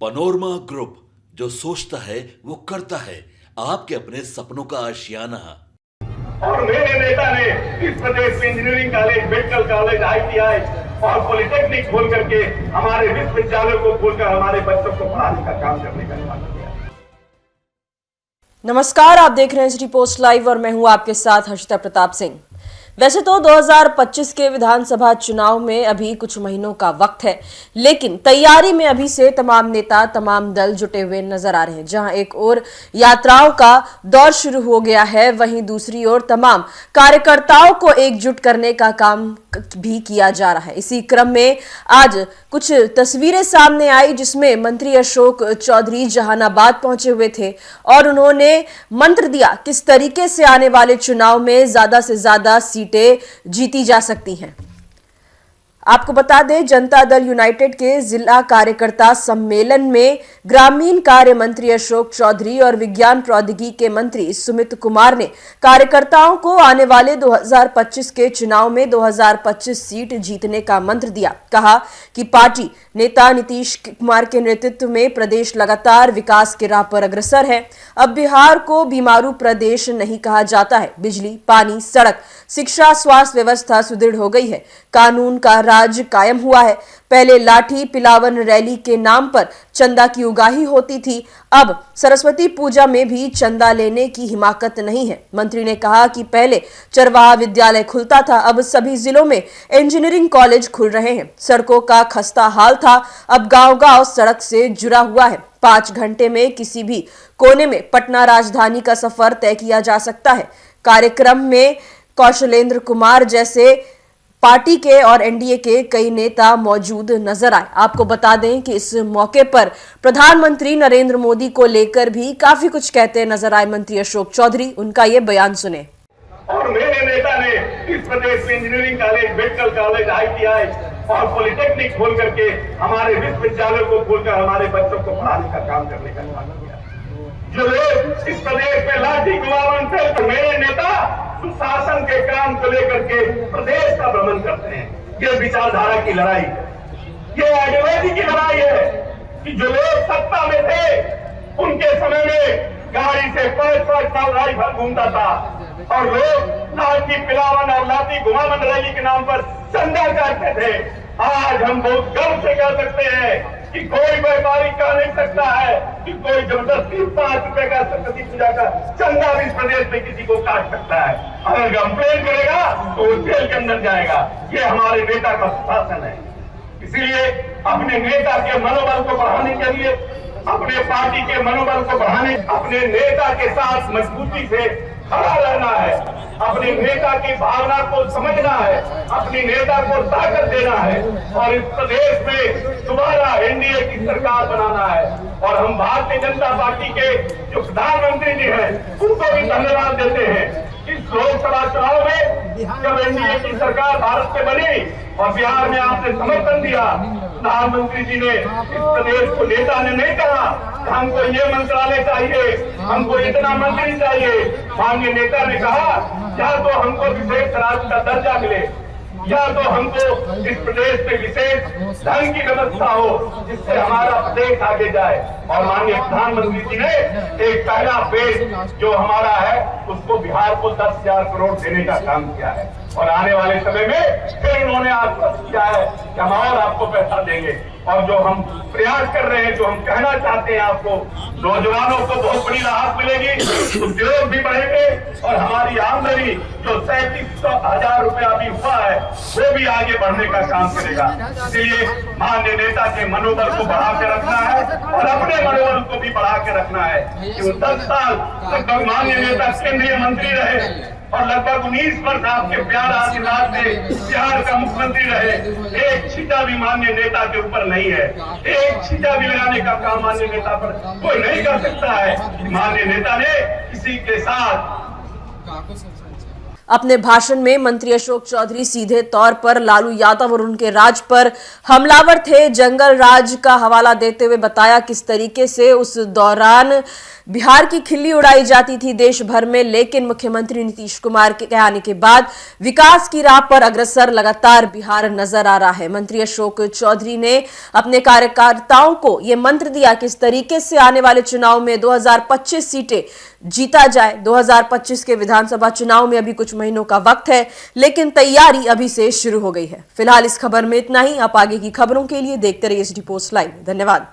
Panorama group, जो सोचता है वो करता है। आपके अपने सपनों का आशियाना। और मेरे नेता ने इस प्रदेश में engineering college, medical college, ITI और पॉलिटेक्निक खोल करके हमारे विश्वविद्यालयों को खोलकर हमारे बच्चों को पढ़ाने का काम करने का काम किया। नमस्कार, आप देख रहे हैं सिटी पोस्ट लाइव और मैं हूं आपके साथ हर्षिता प्रताप सिंह। वैसे तो 2025 के विधानसभा चुनाव में अभी कुछ महीनों का वक्त है, लेकिन तैयारी में अभी से तमाम नेता, तमाम दल जुटे हुए नजर आ रहे हैं। जहां एक ओर यात्राओं का दौर शुरू हो गया है, वहीं दूसरी ओर तमाम कार्यकर्ताओं को एकजुट करने का काम भी किया जा रहा है। इसी क्रम में आज कुछ तस्वीरें सामने आई जिसमें मंत्री अशोक चौधरी जहानाबाद पहुंचे हुए थे और उन्होंने मंत्र दिया किस तरीके से आने वाले चुनाव में ज्यादा से ज्यादा सीटें जीती जा सकती हैं। आपको बता दें, जनता दल यूनाइटेड के जिला कार्यकर्ता सम्मेलन में ग्रामीण कार्य मंत्री अशोक चौधरी और विज्ञान प्रौद्योगिकी के मंत्री सुमित कुमार ने कार्यकर्ताओं को आने वाले 2025 के चुनाव में 2025 सीट जीतने का मंत्र दिया। कहा कि पार्टी नेता नीतीश कुमार के नेतृत्व में प्रदेश लगातार विकास के राह पर अग्रसर है। अब बिहार को बीमारू प्रदेश नहीं कहा जाता है। बिजली, पानी, सड़क, शिक्षा, स्वास्थ्य व्यवस्था सुदृढ़ हो गई है। कानून का राज कायम हुआ है। पहले लाठी पिलावन रैली के नाम पर चंदा की उगाही होती थी, अब सरस्वती पूजा में भी चंदा लेने की हिमाकत नहीं है। मंत्री ने कहा कि पहले चरवाहा विद्यालय खुलता था, अब सभी जिलों में इंजीनियरिंग कॉलेज खुल रहे हैं। सड़कों का खस्ता हाल था, अब गांव-गांव सड़क से जुड़ा हुआ है। 5 घंटे में किसी भी कोने में पटना राजधानी का सफर तय किया जा सकता है। कार्यक्रम में कौशलेंद्र कुमार जैसे पार्टी के और एनडीए के कई नेता मौजूद नजर आए। आपको बता दें कि इस मौके पर प्रधानमंत्री नरेंद्र मोदी को लेकर भी काफी कुछ कहते नजर आए मंत्री अशोक चौधरी। उनका ये बयान सुने। और मेरे नेता ने इस प्रदेश में engineering college, medical college, ITI और पॉलिटेक्निक खोल करके हमारे विश्वविद्यालयों को खोलकर हमारे बच्चों को पढ़ाने का काम करने का काम किया। जो लोग इस प्रदेश में लाठी गुलामन से, मेरे नेता सुशासन के काम को लेकर के प्रदेश का भ्रमण करते हैं। ये विचारधारा की लड़ाई, ये आइडियोलॉजी की लड़ाई है कि जो लोग सत्ता में थे उनके समय में गाड़ी से 5-5 साल राइफल घूमता था और लोग लाठी पिलावन और लाठी घुमावन रैली के नाम पर चंदा काटते थे। आज हम बहुत गर्व से कह सकते हैं कि कोई व्यापारी कह नहीं सकता है कि कोई जबरदस्ती 5 रुपए का सरस्वती पूजा का चंदा भी इस प्रदेश में किसी को काट सकता है। अगर कंप्लेन करेगा तो वो जेल के अंदर जाएगा। ये हमारे नेता का शासन है। इसीलिए अपने नेता के मनोबल को बढ़ाने के लिए, अपने पार्टी के मनोबल को बढ़ाने, अपने नेता के साथ मजबूती से खड़ा रहना है, अपने नेता की भावना को समझना है, अपनी नेता को ताकत देना है और इस प्रदेश में दोबारा एनडीए की सरकार बनाना है। और हम भारतीय जनता पार्टी के जो प्रधानमंत्री जी हैं उनको भी धन्यवाद देते हैं। इस लोकसभा चुनाव में जब एनडीए की सरकार भारत में बनी और बिहार में आपने समर्थन दिया, प्रधानमंत्री जी ने इस प्रदेश को, नेता ने नहीं कहा हमको ये मंत्रालय चाहिए, हमको इतना मंत्री चाहिए। माननीय नेता ने कहा या तो हमको विशेष राज्य का दर्जा मिले या तो हमको इस प्रदेश में विशेष धन की व्यवस्था हो जिससे हमारा प्रदेश आगे जाए। और माननीय प्रधानमंत्री जी ने एक पहला फेज जो हमारा है उसको बिहार को 10,000 करोड़ देने का काम किया है और आने वाले समय में फिर उन्होंने आश्वस्त किया है कि हम और आपको पैसा देंगे। और जो हम प्रयास कर रहे हैं, जो हम कहना चाहते हैं आपको, नौजवानों को बहुत बड़ी राहत मिलेगी, उद्योग भी बढ़ेंगे और हमारी आमदनी जो 37,000 रुपया अभी हुआ है वो भी आगे बढ़ने का काम करेगा। इसलिए माननीय नेता के मनोबल को बढ़ा के रखना है और अपने मनोबल को भी बढ़ा के रखना है कि 10 साल लगभग माननीय नेता केंद्रीय मंत्री रहे और लगभग 19 वर्ष आपके प्यार आशीर्वाद से बिहार का मुख्यमंत्री रहे। एक छींटा भी माननीय नेता के ऊपर नहीं है, एक छींटा भी लगाने का काम माननीय नेता पर कोई नहीं कर सकता है। माननीय नेता ने किसी के साथ अपने भाषण में मंत्री अशोक चौधरी सीधे तौर पर लालू यादव और उनके राज पर हमलावर थे। जंगल राज का हवाला देते हुए बताया किस तरीके से उस दौरान बिहार की खिल्ली उड़ाई जाती थी देश भर में, लेकिन मुख्यमंत्री नीतीश कुमार के आने के बाद विकास की राह पर अग्रसर लगातार बिहार नजर आ रहा है। मंत्री अशोक चौधरी ने अपने कार्यकर्ताओं को यह मंत्र दिया कि इस तरीके से आने वाले चुनाव में 2025 सीटें जीता जाए। 2025 के विधानसभा चुनाव में अभी कुछ महीनों का वक्त है, लेकिन तैयारी अभी से शुरू हो गई है। फिलहाल इस खबर में इतना ही। आप आगे की खबरों के लिए देखते रहिए एसडी पोस्ट लाइव। धन्यवाद।